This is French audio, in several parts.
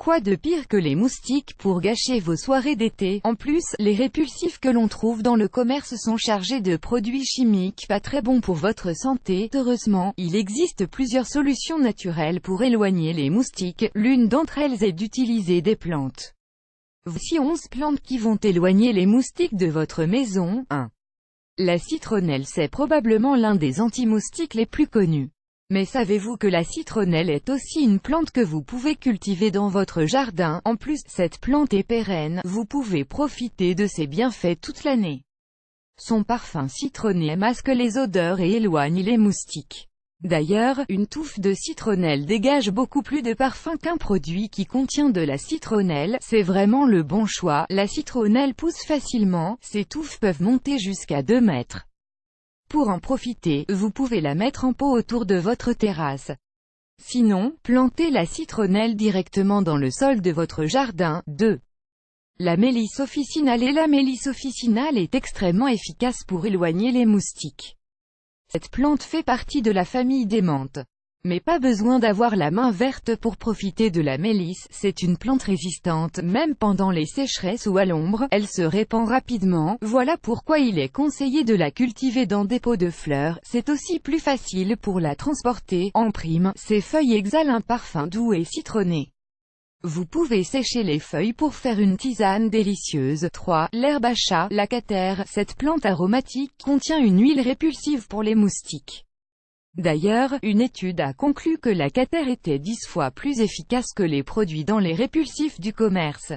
Quoi de pire que les moustiques pour gâcher vos soirées d'été? En plus, les répulsifs que l'on trouve dans le commerce sont chargés de produits chimiques pas très bons pour votre santé. Heureusement, il existe plusieurs solutions naturelles pour éloigner les moustiques. L'une d'entre elles est d'utiliser des plantes. Voici 11 plantes qui vont éloigner les moustiques de votre maison. 1. La citronnelle. C'est probablement l'un des anti-moustiques les plus connus. Mais savez-vous que la citronnelle est aussi une plante que vous pouvez cultiver dans votre jardin? En plus, cette plante est pérenne, vous pouvez profiter de ses bienfaits toute l'année. Son parfum citronné masque les odeurs et éloigne les moustiques. D'ailleurs, une touffe de citronnelle dégage beaucoup plus de parfum qu'un produit qui contient de la citronnelle. C'est vraiment le bon choix. La citronnelle pousse facilement, ses touffes peuvent monter jusqu'à 2 mètres. Pour en profiter, vous pouvez la mettre en pot autour de votre terrasse. Sinon, plantez la citronnelle directement dans le sol de votre jardin. 2. La mélisse officinale. La mélisse officinale est extrêmement efficace pour éloigner les moustiques. Cette plante fait partie de la famille des menthes. Mais pas besoin d'avoir la main verte pour profiter de la mélisse, c'est une plante résistante, même pendant les sécheresses ou à l'ombre, elle se répand rapidement. Voilà pourquoi il est conseillé de la cultiver dans des pots de fleurs, c'est aussi plus facile pour la transporter. En prime, ses feuilles exhalent un parfum doux et citronné. Vous pouvez sécher les feuilles pour faire une tisane délicieuse. 3. L'herbe à chat, la catère. Cette plante aromatique contient une huile répulsive pour les moustiques. D'ailleurs, une étude a conclu que la catère était 10 fois plus efficace que les produits dans les répulsifs du commerce.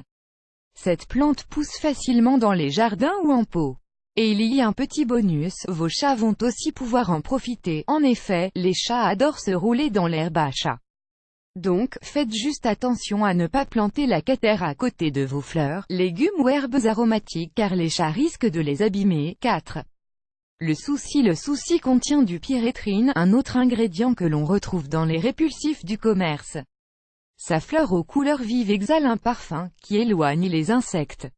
Cette plante pousse facilement dans les jardins ou en pot. Et il y a un petit bonus, vos chats vont aussi pouvoir en profiter. En effet, les chats adorent se rouler dans l'herbe à chat. Donc, faites juste attention à ne pas planter la catère à côté de vos fleurs, légumes ou herbes aromatiques car les chats risquent de les abîmer. 4. Le souci contient du pyréthrine, un autre ingrédient que l'on retrouve dans les répulsifs du commerce. Sa fleur aux couleurs vives exhale un parfum qui éloigne les insectes.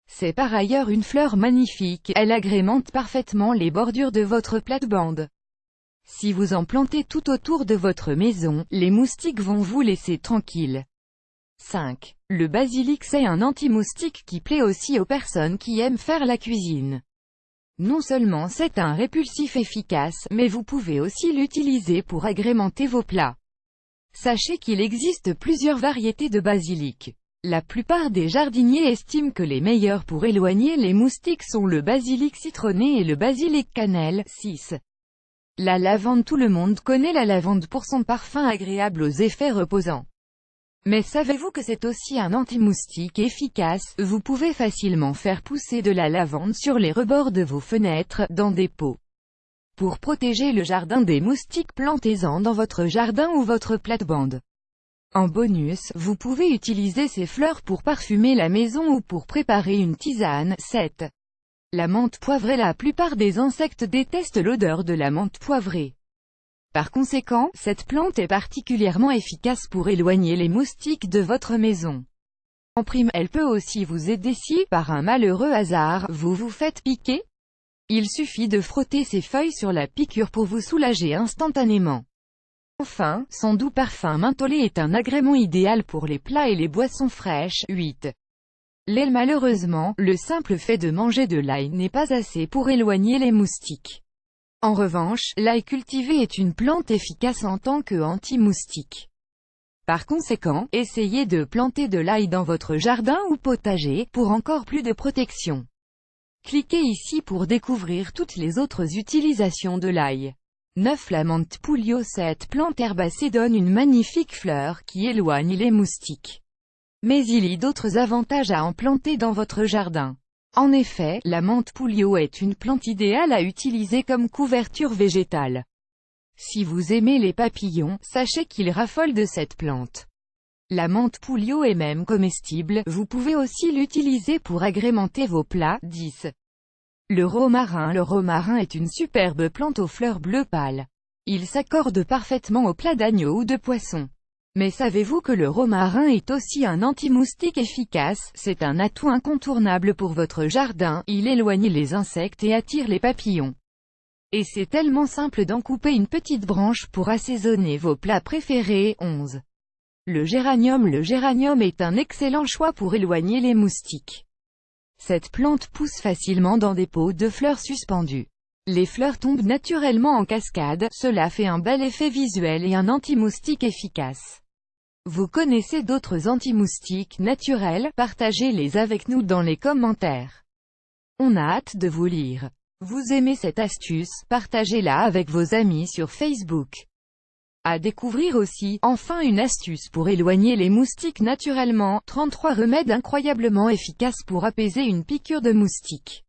C'est par ailleurs une fleur magnifique, elle agrémente parfaitement les bordures de votre plate-bande. Si vous en plantez tout autour de votre maison, les moustiques vont vous laisser tranquille. 5. Le basilic. C'est un anti-moustique qui plaît aussi aux personnes qui aiment faire la cuisine. Non seulement c'est un répulsif efficace, mais vous pouvez aussi l'utiliser pour agrémenter vos plats. Sachez qu'il existe plusieurs variétés de basilic. La plupart des jardiniers estiment que les meilleurs pour éloigner les moustiques sont le basilic citronné et le basilic cannelle. 6. La lavande. Tout le monde connaît la lavande pour son parfum agréable aux effets reposants. Mais savez-vous que c'est aussi un anti-moustique efficace? Vous pouvez facilement faire pousser de la lavande sur les rebords de vos fenêtres, dans des pots. Pour protéger le jardin des moustiques, plantez-en dans votre jardin ou votre plate-bande. En bonus, vous pouvez utiliser ces fleurs pour parfumer la maison ou pour préparer une tisane. 7. La menthe poivrée. La plupart des insectes détestent l'odeur de la menthe poivrée. Par conséquent, cette plante est particulièrement efficace pour éloigner les moustiques de votre maison. En prime, elle peut aussi vous aider si, par un malheureux hasard, vous vous faites piquer. Il suffit de frotter ses feuilles sur la piqûre pour vous soulager instantanément. Enfin, son doux parfum mentholé est un agrément idéal pour les plats et les boissons fraîches. 8. L'ail. Malheureusement, le simple fait de manger de l'ail n'est pas assez pour éloigner les moustiques. En revanche, l'ail cultivé est une plante efficace en tant que anti-moustique. Par conséquent, essayez de planter de l'ail dans votre jardin ou potager, pour encore plus de protection. Cliquez ici pour découvrir toutes les autres utilisations de l'ail. 9. La menthe pouliot. Cette plante herbacée donne une magnifique fleur qui éloigne les moustiques. Mais il y a d'autres avantages à en planter dans votre jardin. En effet, la menthe pouliot est une plante idéale à utiliser comme couverture végétale. Si vous aimez les papillons, sachez qu'ils raffolent de cette plante. La menthe pouliot est même comestible, vous pouvez aussi l'utiliser pour agrémenter vos plats. 10. Le romarin. Le romarin est une superbe plante aux fleurs bleues pâles. Il s'accorde parfaitement aux plats d'agneau ou de poisson. Mais savez-vous que le romarin est aussi un anti-moustique efficace? C'est un atout incontournable pour votre jardin, il éloigne les insectes et attire les papillons. Et c'est tellement simple d'en couper une petite branche pour assaisonner vos plats préférés. 11. Le géranium est un excellent choix pour éloigner les moustiques. Cette plante pousse facilement dans des pots de fleurs suspendues. Les fleurs tombent naturellement en cascade, cela fait un bel effet visuel et un anti-moustique efficace. Vous connaissez d'autres anti-moustiques naturels? Partagez-les avec nous dans les commentaires. On a hâte de vous lire. Vous aimez cette astuce? Partagez-la avec vos amis sur Facebook. À découvrir aussi, enfin une astuce pour éloigner les moustiques naturellement, 33 remèdes incroyablement efficaces pour apaiser une piqûre de moustique.